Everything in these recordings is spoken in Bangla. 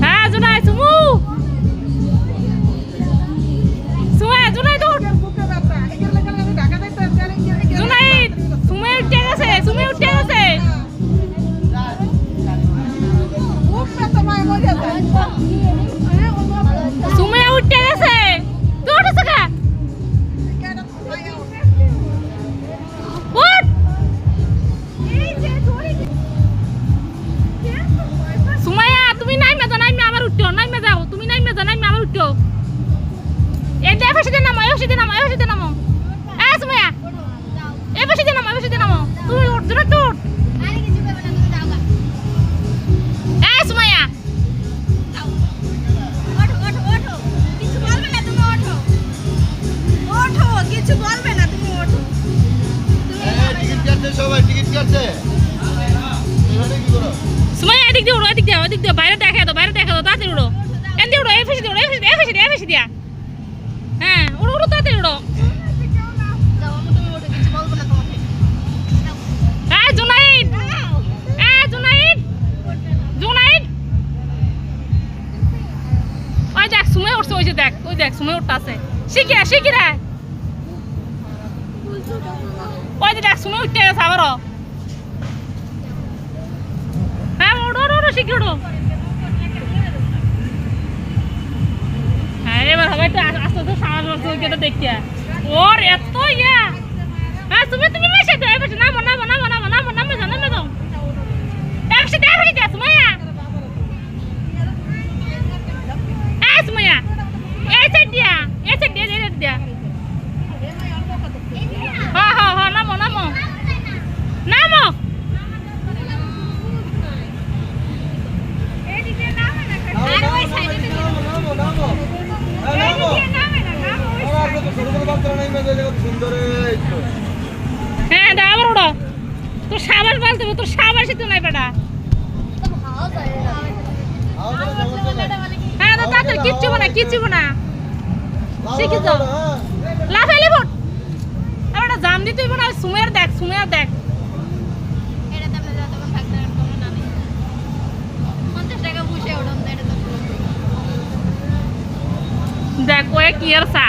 হ্যাঁ জুনাই সুমু সুমা জুনাই তো জুনাই সুমে উঠে গেছে সুমে উঠে গেছে সুমে উঠে গেছে তুই উঠেছ কা উঠ সুমাইয়া তুমি নাইমে যাও নাইমে আবার উঠো নাইমে যাও তুমি নাইমে যাও নাইমে আবার উঠো এই যে পাশে নামো এই পাশে নামো এই পাশে নামো এ সুমাইয়া এই পাশে নামো এই পাশে নামো তুই উঠ জোরে তুই উঠ এ সুমাইয়া কিছু বলবে না তুমি ওঠো টিকিট কাটছে সবাই টিকিট কাটছে এখানে কি করো সুমাইয়া এদিক দিয়ে উড়ো এদিক দিয়ে বাইরে দেখা দাও তাড়াতাড়ি উড়ো এদিকে উড়ো এই ফাঁসি দিয়ে উড়ো এই ফাঁসি দিয়া হ্যাঁ উড়ো উড়ো তাড়াতাড়ি উড়ো তুমি ওঠো কিছু বলবো না তোমাকে জুনাইদ ওই দেখ সুমাই উঠছে ওই যে দেখ ওই দেখ সুমাই উঠতে আছে শিখিরা ওই যে দেখ সুমাই উঠতে গেছে আবারও হ্যাঁ ওড়ো শিখি ওড়ো হ্যাঁ এবার হবে একটু আস্তে আস্তে সামনে ওইটা দেখিয়া ওর এত ইয়া হ্যাঁ তুমি মেশে দাও এবার নামো যাও একসাথে দিয়া সুমাইয়া সুমাইয়া এই সাইড দিয়া হ্যাঁ নামো হ্যাঁ আবার ওড়ো তোর সাবাস বলতে তোর সাবাসই তো নাই বেটা হ্যাঁ তো তাড়াতাড়ি কিচ্ছু না শিখে যাও লাফাইলে ভোট আর ওটা জাম দিতেই না সুমের দেখ দেখ ওই কি আর সা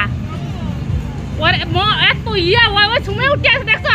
ওর এত ইয়া ওই সুমে উঠে আছে দেখছ